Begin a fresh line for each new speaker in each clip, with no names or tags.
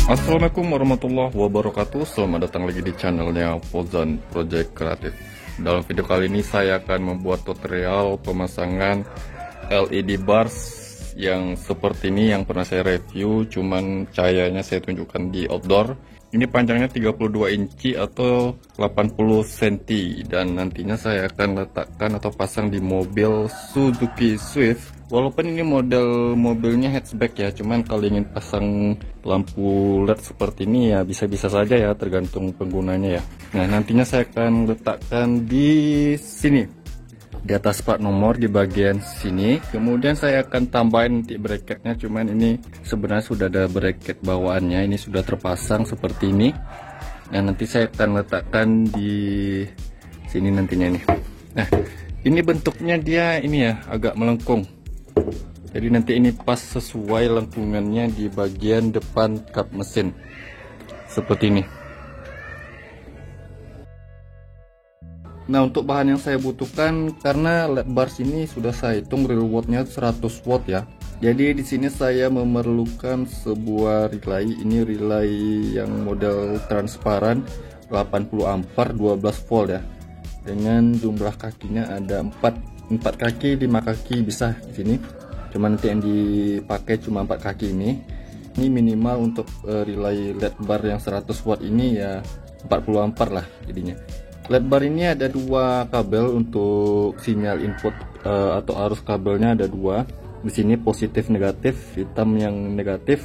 Assalamualaikum warahmatullahi wabarakatuh. Selamat datang lagi di channelnya Fauzan Project Kreatif. Dalam video kali ini saya akan membuat tutorial pemasangan LED bars yang seperti ini, yang pernah saya review, cuman cahayanya saya tunjukkan di outdoor. Ini panjangnya 32 inci atau 80 cm, dan nantinya saya akan letakkan atau pasang di mobil Suzuki Swift. Walaupun ini model mobilnya hatchback ya, cuman kalau ingin pasang lampu LED seperti ini ya bisa-bisa saja ya, tergantung penggunanya ya. Nah, nantinya saya akan letakkan di sini, di atas plat nomor di bagian sini. Kemudian saya akan tambahin nanti bracketnya, cuman ini sebenarnya sudah ada bracket bawaannya, ini sudah terpasang seperti ini. Nah, nanti saya akan letakkan di sini nantinya nih. Nah, ini bentuknya dia ini ya, agak melengkung. Jadi nanti ini pas sesuai lengkungannya di bagian depan kap mesin seperti ini. Nah, untuk bahan yang saya butuhkan, karena LED bars ini sudah saya hitung real wattnya 100 watt ya. Jadi di sini saya memerlukan sebuah relay. Ini relay yang model transparan 80 ampere 12 volt ya. Dengan jumlah kakinya ada 4 kaki, 5 kaki bisa di sini. Cuma nanti yang dipakai cuma 4 kaki ini. Ini minimal untuk relay LED bar yang 100 watt ini ya 40 ampere lah jadinya. LED bar ini ada dua kabel untuk sinyal input atau arus kabelnya ada dua. Di sini positif negatif, hitam yang negatif,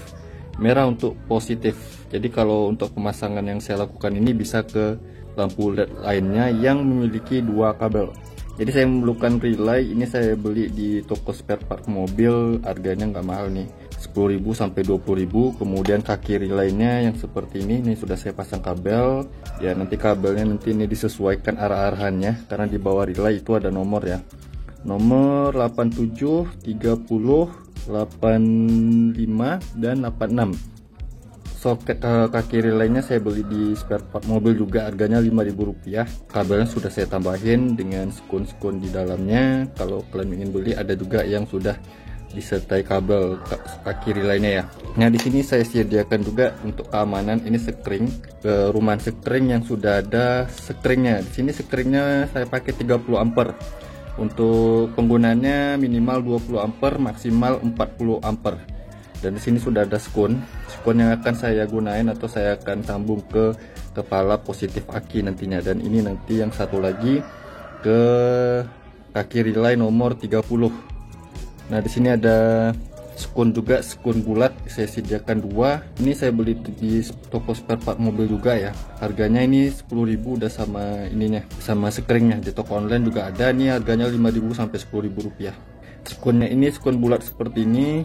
merah untuk positif. Jadi kalau untuk pemasangan yang saya lakukan ini bisa ke lampu LED lainnya yang memiliki dua kabel. Jadi saya memerlukan relay, ini saya beli di toko spare part mobil, harganya nggak mahal nih, 10.000 sampai 20.000. Kemudian kaki relaynya yang seperti ini sudah saya pasang kabel. Ya, nanti kabelnya nanti ini disesuaikan arah-arahannya, karena di bawah relay itu ada nomor ya. Nomor 87, 30, 85 dan 86. Soket kaki relaynya saya beli di spare part mobil juga, harganya Rp5.000. Kabelnya sudah saya tambahin dengan skun-skun di dalamnya. Kalau kalian ingin beli ada juga yang sudah disertai kabel kaki relaynya ya. Nah, di sini saya sediakan juga untuk keamanan ini sekring, rumahan sekring yang sudah ada sekringnya. Di sini sekringnya saya pakai 30 ampere. Untuk penggunaannya minimal 20 ampere, maksimal 40 ampere. Dan di sini sudah ada skun yang akan saya gunain atau saya akan sambung ke kepala positif aki nantinya. Dan ini nanti yang satu lagi ke kaki relay nomor 30. Nah, di sini ada skun juga, skun bulat saya sediakan dua. Ini saya beli di toko spare part mobil juga ya. Harganya ini 10.000 udah sama ininya, sama sekringnya. Di toko online juga ada, nih harganya 5.000 sampai 10.000 rupiah. Skunnya ini skun bulat seperti ini,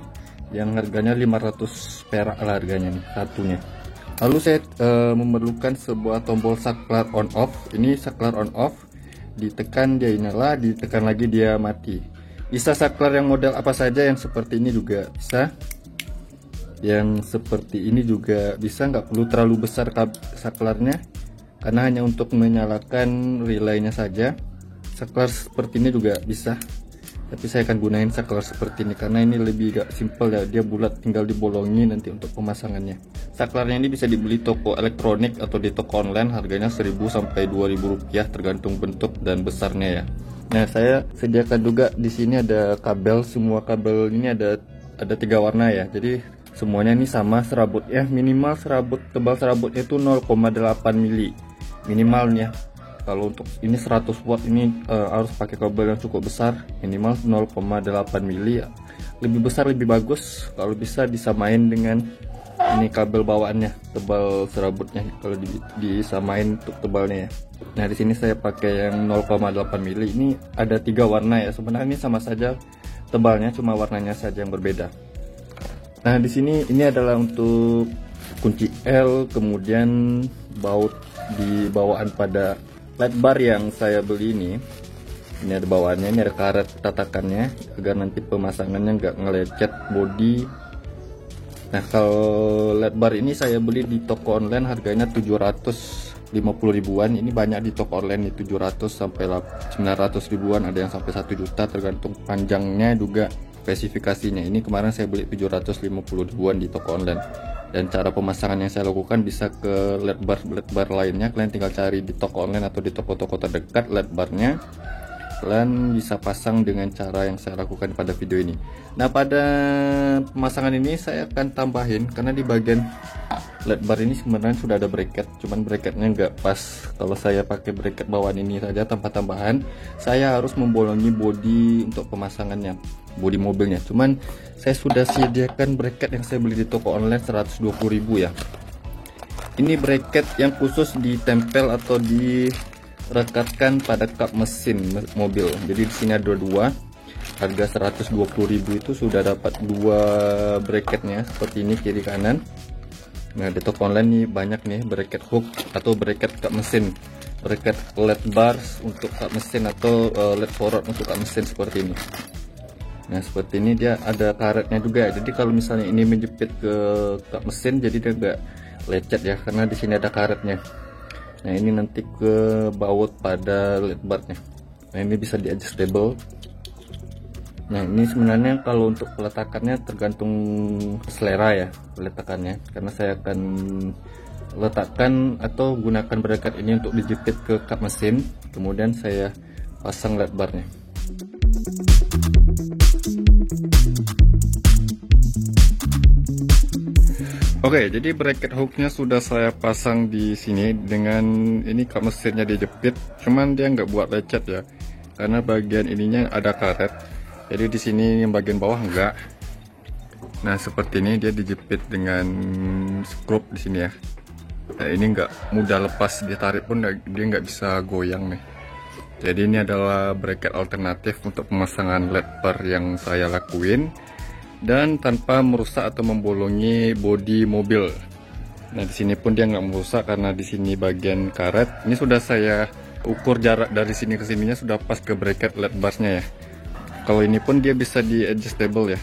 yang harganya 500 perak lah harganya nih satunya. Lalu saya memerlukan sebuah tombol saklar on off. Ini saklar on off, ditekan dia nyala, ditekan lagi dia mati. Bisa saklar yang model apa saja, yang seperti ini juga bisa, yang seperti ini juga bisa, nggak perlu terlalu besar saklarnya karena hanya untuk menyalakan relaynya saja. Saklar seperti ini juga bisa, tapi saya akan gunain saklar seperti ini karena ini lebih gak simple ya, dia bulat tinggal dibolongi nanti untuk pemasangannya. Saklarnya ini bisa dibeli toko elektronik atau di toko online, harganya 1.000 sampai 2.000 rupiah tergantung bentuk dan besarnya ya. Nah, saya sediakan juga di sini ada kabel, semua kabel ini ada 3 warna ya. Jadi semuanya ini sama serabutnya, minimal tebal serabutnya itu 0,8 mili minimalnya. Kalau untuk ini 100 watt ini harus pakai kabel yang cukup besar, minimal 0,8 mili. Lebih besar lebih bagus, kalau bisa disamain dengan ini kabel bawaannya, tebal serabutnya kalau disamain untuk tebalnya ya. Nah, di sini saya pakai yang 0,8 mili. Ini ada 3 warna ya. Sebenarnya ini sama saja tebalnya, cuma warnanya saja yang berbeda. Nah, di sini ini adalah untuk kunci L, kemudian baut di bawaan pada LED bar yang saya beli ini. Ini ada bawaannya, ini ada karet tatakannya agar nanti pemasangannya nggak ngelecet bodi. Nah, kalau LED bar ini saya beli di toko online, harganya 750 ribuan. Ini banyak di toko online, 700 sampai 900 ribuan, ada yang sampai 1 juta tergantung panjangnya juga spesifikasinya. Ini kemarin saya beli 750 ribuan di toko online. Dan cara pemasangan yang saya lakukan bisa ke LED bar lainnya, kalian tinggal cari di toko online atau di toko-toko terdekat LED barnya, kalian bisa pasang dengan cara yang saya lakukan pada video ini. Nah, pada pemasangan ini saya akan tambahin, karena di bagian LED bar ini sebenarnya sudah ada bracket, cuman bracketnya nggak pas. Kalau saya pakai bracket bawaan ini saja tanpa tambahan, saya harus membolongi bodi untuk pemasangannya, bodi mobilnya. Cuman saya sudah sediakan bracket yang saya beli di toko online 120.000 ya. Ini bracket yang khusus ditempel atau direkatkan pada kap mesin mobil. Jadi di sini ada dua, harga 120.000 itu sudah dapat dua bracketnya seperti ini kiri kanan. Nah, di toko online nih banyak nih bracket hook atau bracket kap mesin, bracket LED bars untuk kap mesin atau LED forward untuk kap mesin seperti ini. Nah, seperti ini dia ada karetnya juga. Jadi kalau misalnya ini menjepit ke kap mesin, jadi dia enggak lecet ya, karena di sini ada karetnya. Nah, ini nanti ke baut pada LED barnya. Nah, ini bisa di adjustable. Nah, ini sebenarnya kalau untuk peletakannya tergantung selera ya peletakannya, karena saya akan letakkan atau gunakan bracket ini untuk dijepit ke kap mesin, kemudian saya pasang LED barnya. Oke, jadi bracket hooknya sudah saya pasang di sini dengan ini kap mesinnya dijepit, cuman dia nggak buat lecet ya, karena bagian ininya ada karet. Jadi di sini yang bagian bawah enggak. Nah, seperti ini dia dijepit dengan skrup di sini ya. Nah, ini nggak mudah lepas, ditarik pun dia nggak bisa goyang nih. Jadi ini adalah bracket alternatif untuk pemasangan LED bar yang saya lakuin, dan tanpa merusak atau membolongi bodi mobil. Nah, di sini pun dia nggak merusak karena di sini bagian karet. Ini sudah saya ukur jarak dari sini ke sininya sudah pas ke bracket LED barsnya ya. Kalau ini pun dia bisa di adjustable ya.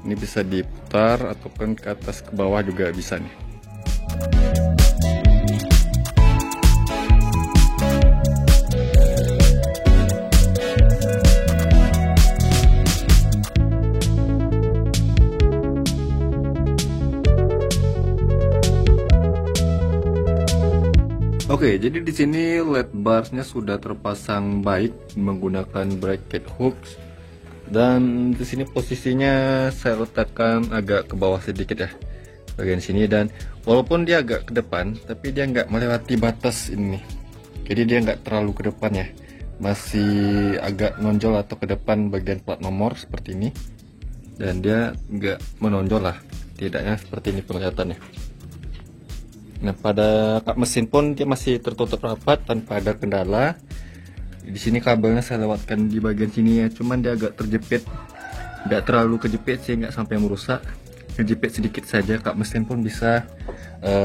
Ini bisa diputar ataupun ke atas ke bawah juga bisa nih. Oke, jadi di sini LED barsnya sudah terpasang baik menggunakan bracket hooks, dan di sini posisinya saya letakkan agak ke bawah sedikit ya, bagian sini. Dan walaupun dia agak ke depan, tapi dia nggak melewati batas ini, jadi dia nggak terlalu ke depan ya, masih agak menonjol atau ke depan bagian plat nomor seperti ini, dan dia nggak menonjol lah, tidaknya seperti ini penglihatannya. Nah, pada kap mesin pun dia masih tertutup rapat tanpa ada kendala. Di sini kabelnya saya lewatkan di bagian sini ya, cuman dia agak terjepit, nggak terlalu kejepit sih, nggak sampai merusak, kejepit sedikit saja. Kap mesin pun bisa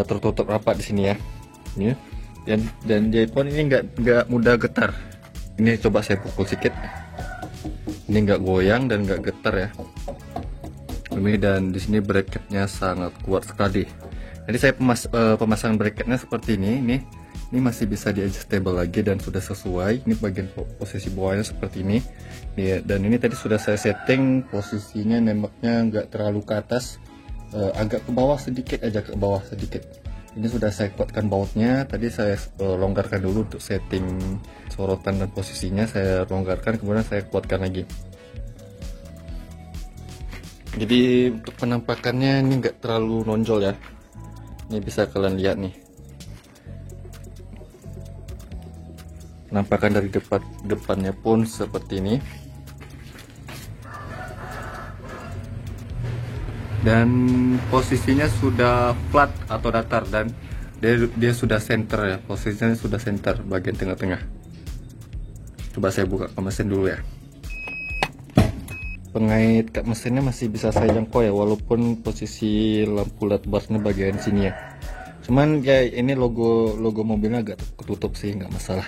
tertutup rapat di sini ya. Ini dan dia pun ini nggak mudah getar. Ini coba saya pukul sedikit, ini nggak goyang dan nggak getar ya. Ini dan di sini bracketnya sangat kuat sekali. Jadi saya pemasangan bracketnya seperti ini. Ini masih bisa di adjustable lagi dan sudah sesuai. Ini bagian posisi bawahnya seperti ini. Dan ini tadi sudah saya setting posisinya, nembaknya nggak terlalu ke atas, agak ke bawah sedikit aja, ke bawah sedikit. Ini sudah saya kuatkan bautnya. Tadi saya longgarkan dulu untuk setting sorotan dan posisinya, saya longgarkan, kemudian saya kuatkan lagi. Jadi untuk penampakannya ini nggak terlalu nonjol ya. Ini bisa kalian lihat nih, penampakan dari depannya pun seperti ini. Dan posisinya sudah flat atau datar, dan dia sudah center ya, posisinya sudah center bagian tengah-tengah. Coba saya buka kap mesin dulu ya. Pengait kap mesinnya masih bisa saya jangkau ya, walaupun posisi lampu LED barsnya bagian sini ya. Cuman ya ini logo mobilnya agak ketutup sih, nggak masalah.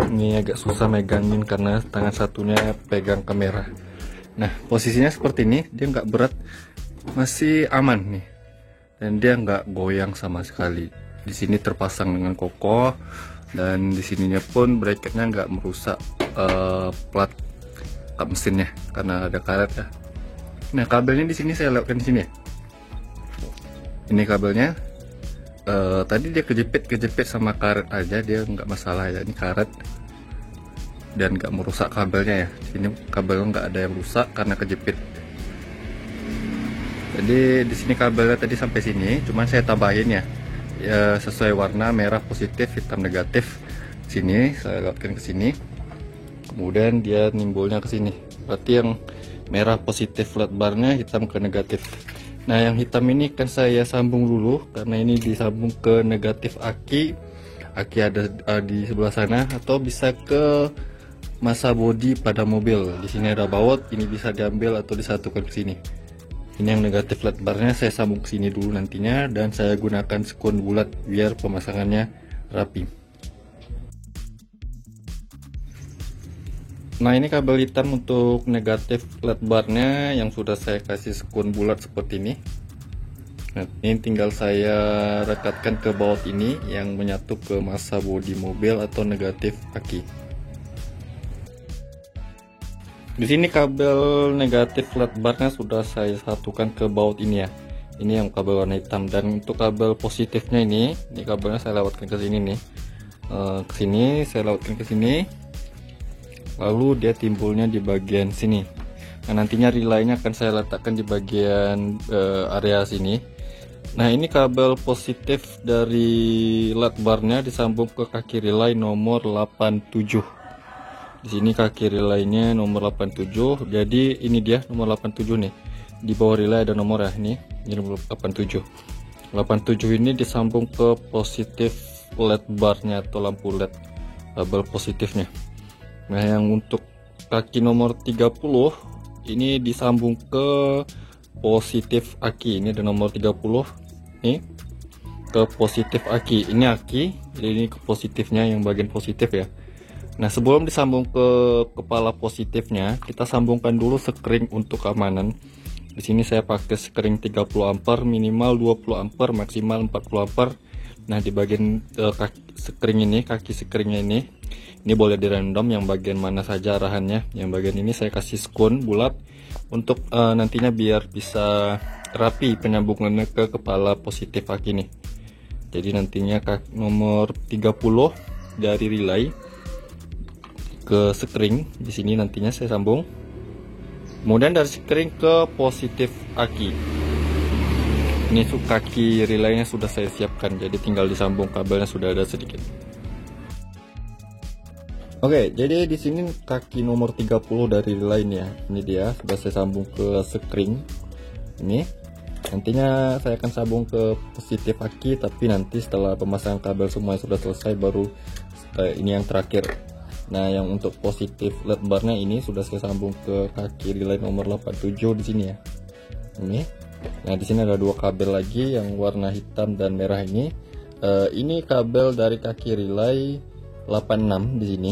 Ini agak susah megangin karena tangan satunya pegang kamera. Nah, posisinya seperti ini, dia nggak berat, masih aman nih, dan dia nggak goyang sama sekali. Di sini terpasang dengan kokoh, dan di sininya pun bracketnya nggak merusak plat kap mesinnya karena ada karet ya. Nah, kabelnya di sini saya lewatkan di sini ya. Ini kabelnya tadi dia kejepit sama karet aja, dia nggak masalah ya, ini karet dan nggak merusak kabelnya ya. Ini kabelnya nggak ada yang rusak karena kejepit. Jadi di sini kabelnya tadi sampai sini, cuman saya tambahin ya, sesuai warna, merah positif, hitam negatif. Sini saya lewatkan ke sini, kemudian dia nimbulnya ke sini. Berarti yang merah positif flat barnya, hitam ke negatif. Nah yang hitam ini kan saya sambung dulu karena ini disambung ke negatif aki. Aki ada di sebelah sana, atau bisa ke massa body pada mobil. Di sini ada baut, ini bisa diambil atau disatukan ke sini. Ini yang negatif flat barnya saya sambung ke sini dulu nantinya, dan saya gunakan sekun bulat biar pemasangannya rapi. Nah ini kabel hitam untuk negatif flat barnya yang sudah saya kasih sekun bulat seperti ini. Nah ini tinggal saya rekatkan ke baut ini yang menyatu ke massa bodi mobil atau negatif aki. Di sini kabel negatif flat barnya sudah saya satukan ke baut ini ya. Ini yang kabel warna hitam, dan untuk kabel positifnya ini kabelnya saya lewatkan ke sini nih. Ke sini saya lewatkan ke sini. Lalu dia timbulnya di bagian sini. Nah nantinya relaynya akan saya letakkan di bagian area sini. Nah ini kabel positif dari LED barnya disambung ke kaki relay nomor 87. Di sini kaki relaynya nomor 87. Jadi ini dia nomor 87 nih. Di bawah relay ada nomor ya, ini nomor 87. 87 ini disambung ke positif LED barnya atau lampu LED kabel positifnya. Nah yang untuk kaki nomor 30 ini disambung ke positif aki. Ini ada nomor 30 nih, ke positif aki. Ini aki, jadi ini ke positifnya yang bagian positif ya. Nah sebelum disambung ke kepala positifnya, kita sambungkan dulu sekring untuk keamanan. Di sini saya pakai sekring 30 ampere, minimal 20 ampere, maksimal 40 ampere. Nah di bagian sekring ini, kaki sekringnya ini boleh di random yang bagian mana saja arahannya. Yang bagian ini saya kasih sekun bulat untuk nantinya biar bisa rapi penyambungannya ke kepala positif aki nih. Jadi nantinya nomor 30 dari relay ke sekring di sini nantinya saya sambung. Kemudian dari sekring ke positif aki. Ini kaki relaynya sudah saya siapkan, jadi tinggal disambung, kabelnya sudah ada sedikit. Oke, jadi di sini kaki nomor 30 dari relaynya. Ini dia sudah saya sambung ke sekring. Ini nantinya saya akan sambung ke positif aki, tapi nanti setelah pemasangan kabel semua sudah selesai baru ini yang terakhir. Nah, yang untuk positif LED barnya ini sudah saya sambung ke kaki relay nomor 87 di sini ya. Ini. Nah, di sini ada dua kabel lagi yang warna hitam dan merah ini. Ini kabel dari kaki relay 86 di sini.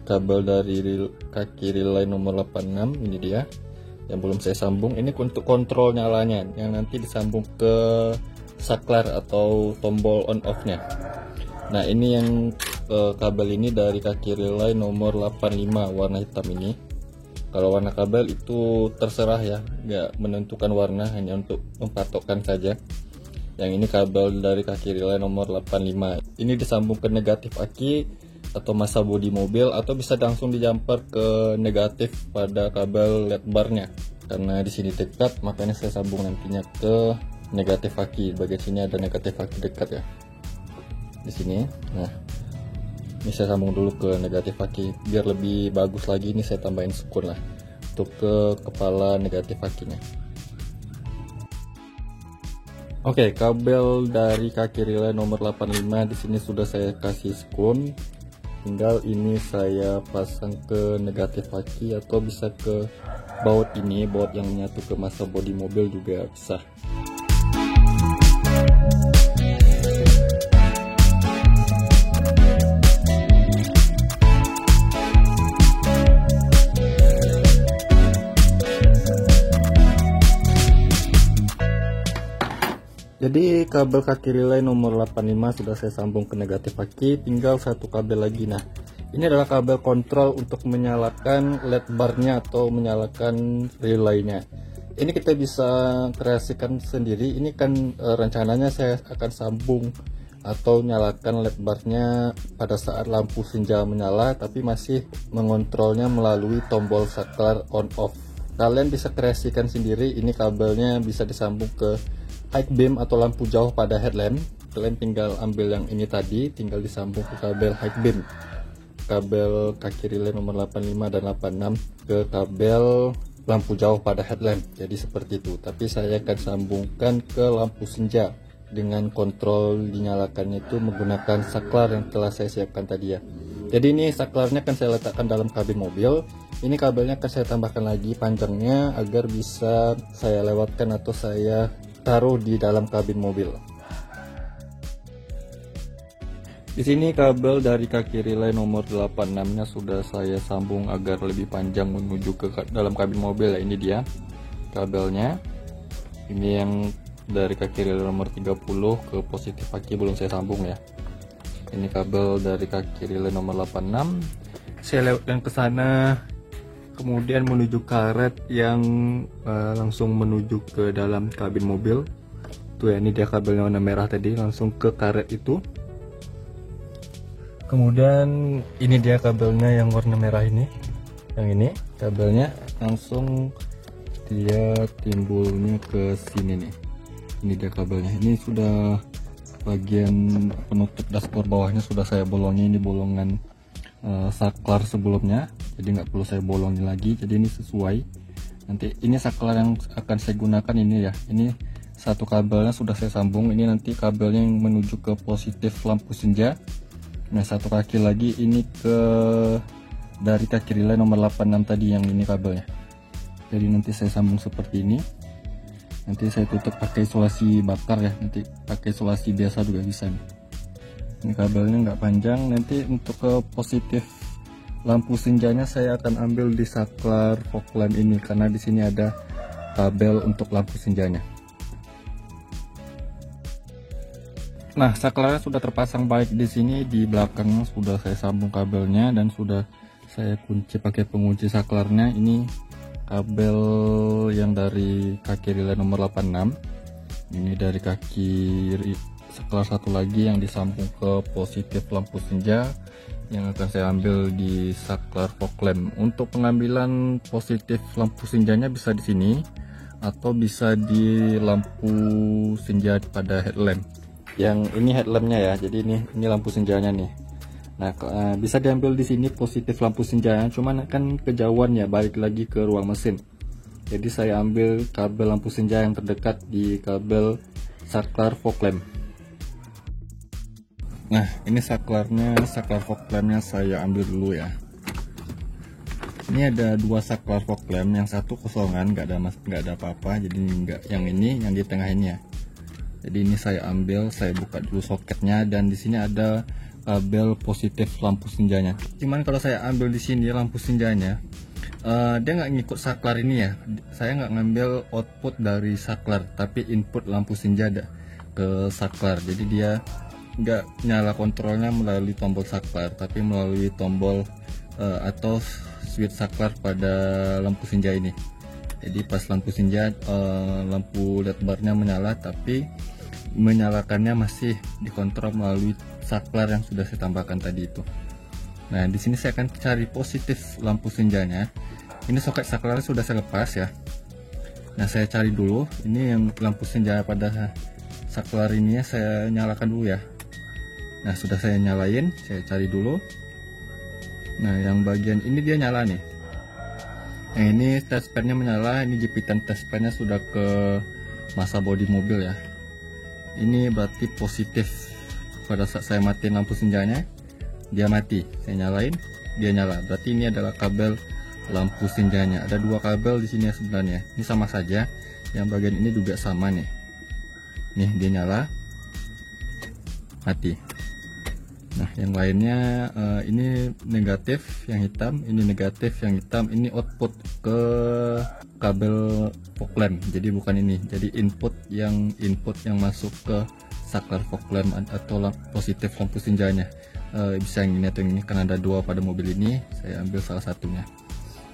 Kabel dari kaki relay nomor 86 ini dia. Yang belum saya sambung. Ini untuk kontrol nyalanya yang nanti disambung ke saklar atau tombol on off-nya. Nah, ini yang kabel ini dari kaki relay nomor 85 warna hitam ini. Kalau warna kabel itu terserah ya, nggak menentukan warna, hanya untuk mempatokkan saja. Yang ini kabel dari kaki relay nomor 85. Ini disambung ke negatif aki atau massa bodi mobil, atau bisa langsung dijumper ke negatif pada kabel LED barnya. Karena di sini dekat, makanya saya sambung nantinya ke negatif aki. Bagian sini ada negatif aki dekat ya. Di sini. Nah, ini saya sambung dulu ke negatif aki biar lebih bagus lagi. Ini saya tambahin sekun lah untuk ke kepala negatif akinya. Oke, kabel dari kaki relay nomor 85 di sini sudah saya kasih sekun. Tinggal ini saya pasang ke negatif aki atau bisa ke baut ini, baut yang menyatu ke massa bodi mobil juga bisa. Jadi kabel kaki relay nomor 85 sudah saya sambung ke negatif aki, tinggal satu kabel lagi. Nah, ini adalah kabel kontrol untuk menyalakan LED barnya atau menyalakan relaynya. ini kita bisa kreasikan sendiri. Ini kan rencananya saya akan sambung atau nyalakan LED barnya pada saat lampu senja menyala, tapi masih mengontrolnya melalui tombol saklar on off. Kalian bisa kreasikan sendiri. Ini kabelnya bisa disambung ke high beam atau lampu jauh pada headlamp. Kalian tinggal ambil yang ini tadi, tinggal disambung ke kabel high beam, kabel kaki relay nomor 85 dan 86 ke kabel lampu jauh pada headlamp. Jadi seperti itu, tapi saya akan sambungkan ke lampu senja dengan kontrol dinyalakannya itu menggunakan saklar yang telah saya siapkan tadi ya. Jadi ini saklarnya akan saya letakkan dalam kabin mobil. Ini kabelnya akan saya tambahkan lagi panjangnya agar bisa saya lewatkan atau saya taruh di dalam kabin mobil. Di sini kabel dari kaki relay nomor 86-nya sudah saya sambung agar lebih panjang menuju ke dalam kabin mobil ya. Ini dia kabelnya. Ini yang dari kaki relay nomor 30 ke positif aki belum saya sambung ya. Ini kabel dari kaki relay nomor 86. Saya lewatkan ke sana, kemudian menuju karet yang langsung menuju ke dalam kabin mobil. Tuh ya, ini dia kabelnya warna merah tadi, langsung ke karet itu. Kemudian ini dia kabelnya yang warna merah ini, yang ini kabelnya langsung dia timbulnya ke sini nih. Ini dia kabelnya. Ini sudah bagian penutup dashboard bawahnya sudah saya bolongi. Ini bolongan saklar sebelumnya, jadi nggak perlu saya bolongin lagi. Jadi ini sesuai. Nanti ini saklar yang akan saya gunakan ini ya. Ini satu kabelnya sudah saya sambung. Ini nanti kabelnya yang menuju ke positif lampu senja. Nah, satu kaki lagi ini ke dari kaki relay nomor 86 tadi yang ini kabelnya. Jadi nanti saya sambung seperti ini. Nanti saya tutup pakai isolasi bakar ya. Nanti pakai isolasi biasa juga bisa nih. Ini kabelnya nggak panjang. Nanti untuk ke positif lampu senjanya saya akan ambil di saklar fog lamp ini, karena di sini ada kabel untuk lampu senjanya. Nah, saklarnya sudah terpasang baik di sini. Di belakangnya sudah saya sambung kabelnya dan sudah saya kunci pakai pengunci saklarnya. Ini kabel yang dari kaki relay nomor 86. Ini dari kaki saklar satu lagi yang disambung ke positif lampu senja yang akan saya ambil di saklar fog lamp. Untuk pengambilan positif lampu senjanya bisa di sini atau bisa di lampu senja pada headlamp. Yang ini headlampnya ya, jadi ini lampu senjanya nih. Nah, bisa diambil di sini positif lampu senjanya, cuman kan kejauhan ya, balik lagi ke ruang mesin. Jadi saya ambil kabel lampu senja yang terdekat di kabel saklar fog lamp. Nah, ini saklarnya, saklar fog lampnya saya ambil dulu ya. Ini ada dua saklar fog lamp, yang satu kosongan, nggak ada apa-apa, jadi nggak, yang ini yang di tengah ini ya. Jadi ini saya ambil, saya buka dulu soketnya, dan di sini ada kabel positif lampu senjanya. Cuman kalau saya ambil di sini lampu senjanya, dia nggak ngikut saklar ini ya. Saya nggak ngambil output dari saklar, tapi input lampu senja ke saklar. Jadi dia nggak nyala kontrolnya melalui tombol saklar, tapi melalui tombol atau switch saklar pada lampu senja ini. Jadi pas lampu senja, lampu LED barnya menyala, tapi menyalakannya masih dikontrol melalui saklar yang sudah saya tambahkan tadi itu. Nah, di sini saya akan cari positif lampu senjanya. Ini soket saklarnya sudah saya lepas ya. Nah, saya cari dulu. Ini yang lampu senja pada saklar ini ya, saya nyalakan dulu ya. Nah, sudah saya nyalain, saya cari dulu. Nah, yang bagian ini dia nyala nih. Nah, ini touchpadnya menyala. Ini jepitan touchpadnya sudah ke masa bodi mobil ya. Ini berarti positif. Pada saat saya matiin lampu senjanya, dia mati. Saya nyalain, dia nyala. Berarti ini adalah kabel lampu senjanya. Ada dua kabel di sini ya sebenarnya. Ini sama saja. Yang bagian ini juga sama nih. Nih, dia nyala, mati. Nah, yang lainnya ini negatif yang hitam, ini negatif yang hitam. Ini output ke kabel fog lamp, jadi bukan ini. Jadi input yang masuk ke saklar fog lamp atau positif lampu senjanya. Bisa yang ini atau yang ini, karena ada dua pada mobil ini. Saya ambil salah satunya.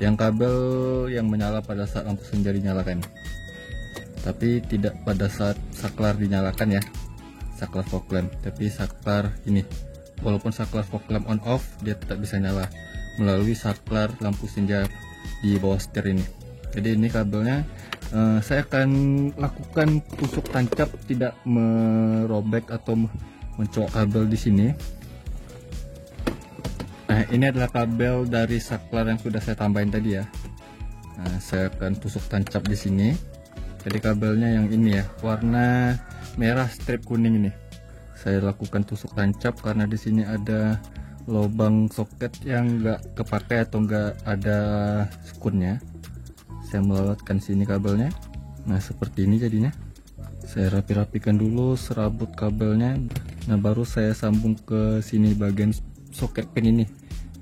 yang kabel yang menyala pada saat lampu senja dinyalakan, tapi tidak pada saat saklar dinyalakan ya, saklar fog lamp. Tapi saklar ini, walaupun saklar fog lamp on off, dia tetap bisa nyala melalui saklar lampu senja di bawah setir ini. Jadi ini kabelnya saya akan lakukan tusuk tancap, tidak merobek atau mencok kabel di sini. Nah, ini adalah kabel dari saklar yang sudah saya tambahin tadi ya. Nah, saya akan tusuk tancap di sini. Jadi kabelnya yang ini ya, warna merah strip kuning ini. Saya lakukan tusuk tancap karena di sini ada lubang soket yang enggak kepakai atau enggak ada skunnya. Saya melewatkan sini kabelnya. Nah, seperti ini jadinya. Saya rapi-rapikan dulu serabut kabelnya. Nah, baru saya sambung ke sini bagian soket pin ini.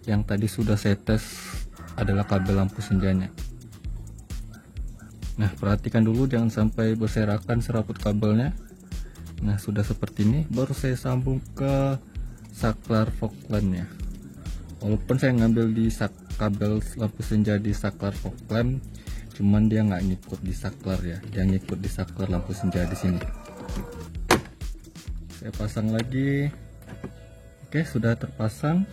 Yang tadi sudah saya tes adalah kabel lampu senjanya. Nah, perhatikan dulu jangan sampai berserakan serabut kabelnya. Nah, sudah seperti ini, baru saya sambung ke saklar fog lamp-nya. Walaupun saya ngambil di kabel lampu senja di saklar fog lamp, cuman dia nggak ngikut di saklar ya, dia ngikut di saklar lampu senja di sini. Saya pasang lagi. Oke, sudah terpasang.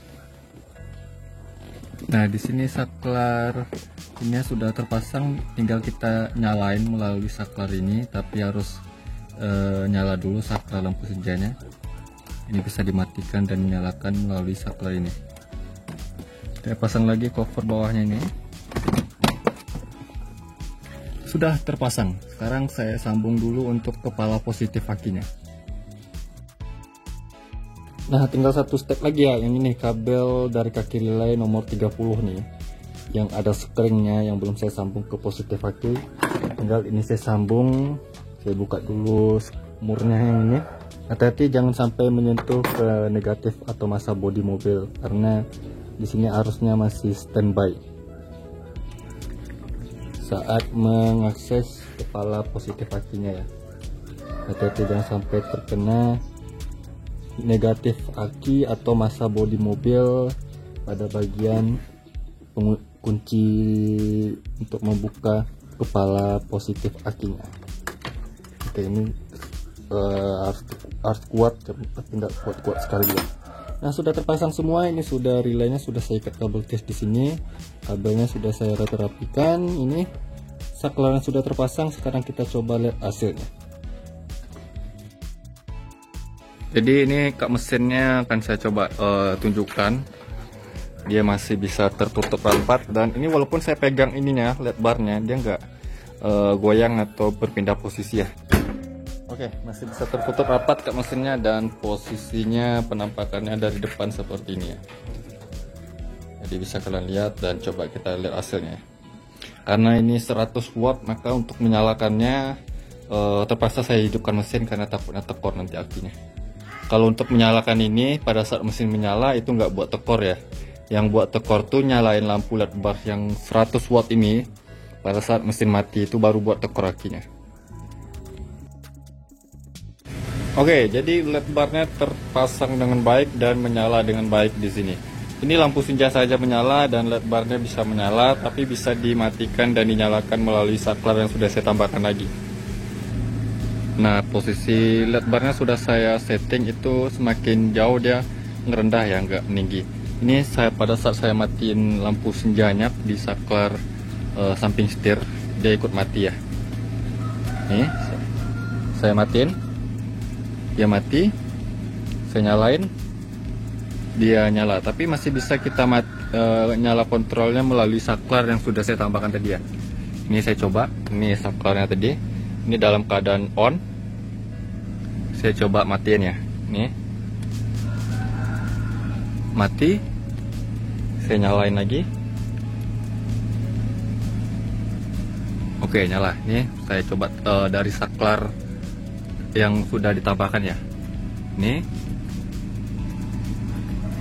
Nah, di sini saklar ini sudah terpasang, tinggal kita nyalain melalui saklar ini, tapi harus nyala dulu saklar lampu senjanya. Ini bisa dimatikan dan dinyalakan melalui saklar ini. Saya pasang lagi cover bawahnya ini. Sudah terpasang. Sekarang saya sambung dulu untuk kepala positif akinya. Nah, tinggal satu step lagi ya, yang ini kabel dari kaki relay nomor 30 nih, yang ada springnya yang belum saya sambung ke positif aki. Tinggal ini saya sambung. Saya buka dulu murnya yang ini. Hati-hati jangan sampai menyentuh ke negatif atau masa bodi mobil, karena di sini arusnya masih standby saat mengakses kepala positif akinya ya. Hati-hati jangan sampai terkena negatif aki atau masa bodi mobil pada bagian kunci untuk membuka kepala positif akinya. Oke, ini harus kuat, tapi tidak kuat sekali ya. Nah, sudah terpasang semua. Ini sudah relaynya sudah saya ikat kabel case di sini, kabelnya sudah saya rapikan. Ini saklarnya sudah terpasang. Sekarang kita coba lihat hasilnya. Jadi ini kak mesinnya akan saya coba tunjukkan. Dia masih bisa tertutup rapat, dan ini walaupun saya pegang ininya LED barnya, dia nggak goyang atau berpindah posisi ya. Oke, masih bisa tertutup rapat kak mesinnya, dan posisinya penampakannya dari depan seperti ini ya. Jadi bisa kalian lihat, dan coba kita lihat hasilnya. Karena ini 100 watt, maka untuk menyalakannya terpaksa saya hidupkan mesin karena takutnya tekor nanti akinya. Kalau untuk menyalakan ini pada saat mesin menyala itu nggak buat tekor ya. Yang buat tekor tuh nyalain lampu LED bar yang 100 watt ini pada saat mesin mati, itu baru buat tekor akinya. Oke, jadi LED barnya terpasang dengan baik dan menyala dengan baik di sini. Ini lampu senja saja menyala dan LED barnya bisa menyala, tapi bisa dimatikan dan dinyalakan melalui saklar yang sudah saya tambahkan lagi. Nah, posisi LED barnya sudah saya setting itu semakin jauh dia ngerendah ya, nggak meninggi. Ini saya pada saat saya matiin lampu senjanya di saklar samping setir, dia ikut mati ya. Nih, saya matiin, dia mati. Saya nyalain, dia nyala. Tapi masih bisa kita nyala kontrolnya melalui saklar yang sudah saya tambahkan tadi ya. Ini saya coba, ini saklarnya tadi. Ini dalam keadaan on. Saya coba matiin ya. Nih. Mati. Saya nyalain lagi. Oke, nyala. Nih, saya coba dari saklar yang sudah ditambahkan ya. Nih.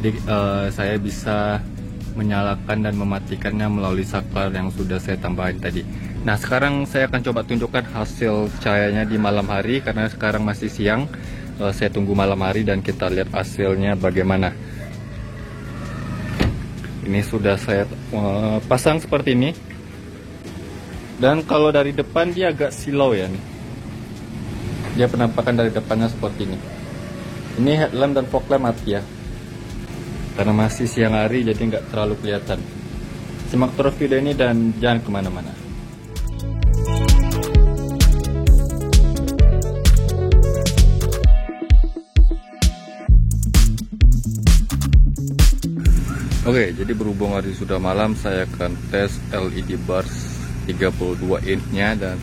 Jadi saya bisa menyalakan dan mematikannya melalui saklar yang sudah saya tambahin tadi. Nah, sekarang saya akan coba tunjukkan hasil cahayanya di malam hari, karena sekarang masih siang. Saya tunggu malam hari dan kita lihat hasilnya bagaimana. Ini sudah saya pasang seperti ini. Dan kalau dari depan dia agak silau ya nih. Dia penampakan dari depannya seperti ini. Ini headlamp dan fog lamp mati ya. Karena masih siang hari jadi nggak terlalu kelihatan. Simak terus video ini dan jangan kemana-mana. Oke, jadi berhubung hari sudah malam, saya akan tes LED bars 32 inch-nya, dan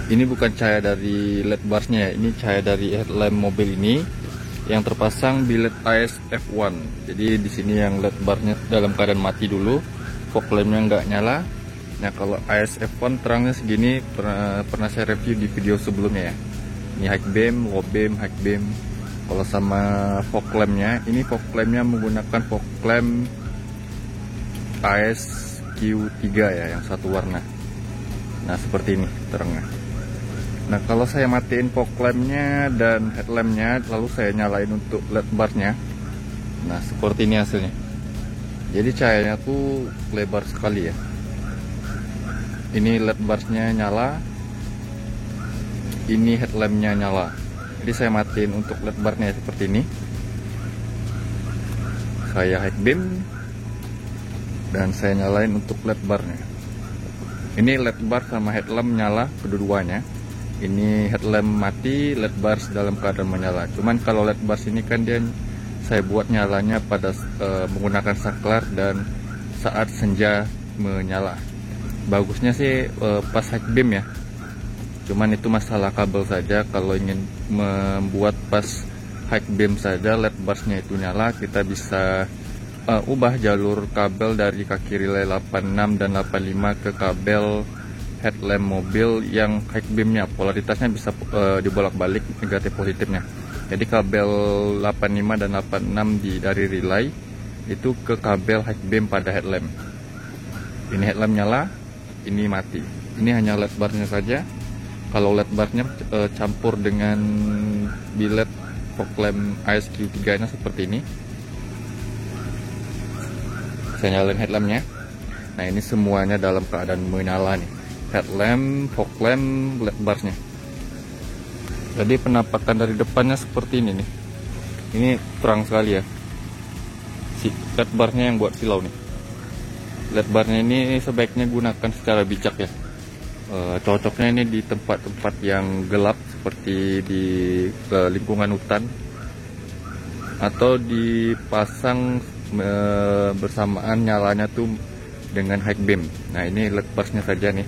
ini bukan cahaya dari LED barsnya ya, ini cahaya dari headlamp mobil ini yang terpasang di LED AS F1. Jadi di sini yang LED barsnya dalam keadaan mati dulu, fog lampnya nggak nyala. Nah kalau AS F1 terangnya segini, pernah saya review di video sebelumnya ya. Ini high beam, low beam, high beam. Kalau sama fog lampnya, ini fog lampnya menggunakan fog lamp AS Q3 ya, yang satu warna. Nah seperti ini terangnya. Nah kalau saya matiin fog lampnya dan headlampnya, lalu saya nyalain untuk LED barsnya, nah seperti ini hasilnya. Jadi cahayanya tuh lebar sekali ya. Ini LED barsnya nyala, ini headlampnya nyala. Jadi saya matiin untuk LED barsnya seperti ini. Saya high beam dan saya nyalain untuk LED barnya. Ini LED bar sama headlamp nyala kedua-duanya. Ini headlamp mati, LED bars dalam keadaan menyala. Cuman kalau LED bars ini kan dia saya buat nyalanya pada menggunakan saklar dan saat senja menyala. Bagusnya sih pas high beam ya. Cuman itu masalah kabel saja. Kalau ingin membuat pas high beam saja LED barsnya itu nyala, kita bisa ubah jalur kabel dari kaki relay 86 dan 85 ke kabel headlamp mobil yang high beamnya. Polaritasnya bisa dibolak-balik negatif positifnya. Jadi kabel 85 dan 86 dari relay itu ke kabel high beam pada headlamp. Ini headlamp nyala, ini mati. Ini hanya LED barsnya saja. Kalau LED barsnya campur dengan bilet fog lamp AS Q3 nya seperti ini. Saya nyalain headlampnya. Nah ini semuanya dalam keadaan menyala nih. Headlamp, fog lamp, LED barsnya. Jadi penampakan dari depannya seperti ini nih. Ini terang sekali ya. Si LED barsnya yang buat silau nih. LED barsnya ini sebaiknya gunakan secara bijak ya. Cocoknya ini di tempat-tempat yang gelap seperti di lingkungan hutan, atau dipasang bersamaan nyalanya tuh dengan high beam. Nah ini LED barsnya saja nih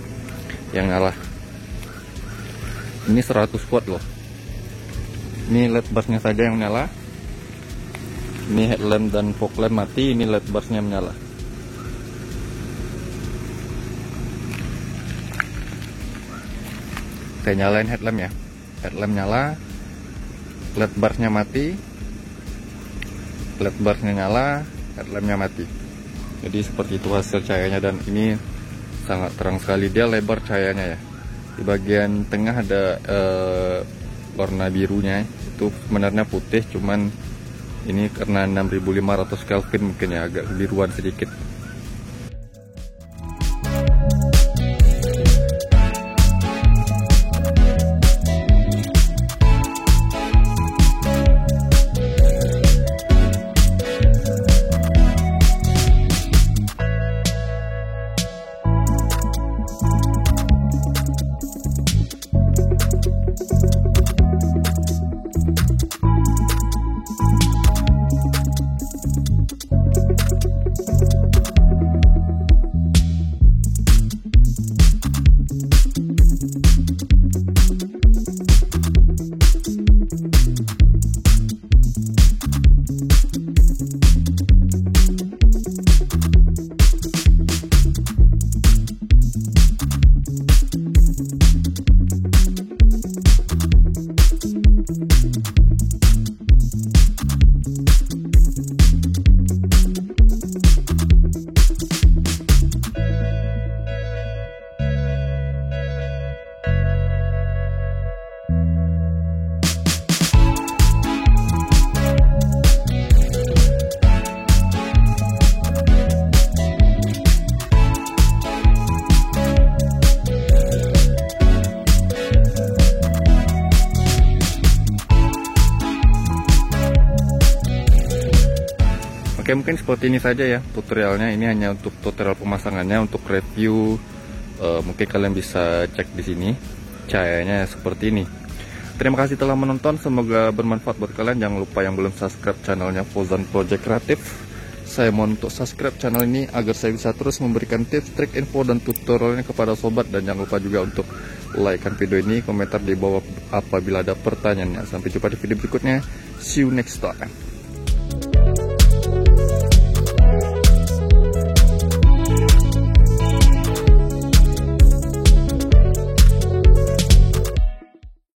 yang nyala. Ini 100 watt loh. Ini LED barsnya saja yang nyala. Ini headlamp dan fog lamp mati. Ini LED barsnya menyala. Saya nyalain headlamp ya. Headlamp nyala, LED barsnya mati, LED barsnya nyala, headlampnya mati. Jadi seperti itu hasil cahayanya, dan ini sangat terang sekali. Dia lebar cahayanya ya. Di bagian tengah ada warna birunya, itu sebenarnya putih, cuman ini karena 6500 Kelvin mungkin ya, agak biruan sedikit. Oke, mungkin seperti ini saja ya tutorialnya. Ini hanya untuk tutorial pemasangannya, untuk review. Mungkin kalian bisa cek di sini cahayanya seperti ini. Terima kasih telah menonton, semoga bermanfaat buat kalian. Jangan lupa yang belum subscribe channelnya Fauzan Project Kreatif, saya mohon untuk subscribe channel ini agar saya bisa terus memberikan tips, trik, info, dan tutorialnya kepada sobat. Dan jangan lupa juga untuk like video ini, komentar di bawah apabila ada pertanyaannya. Sampai jumpa di video berikutnya. See you next time.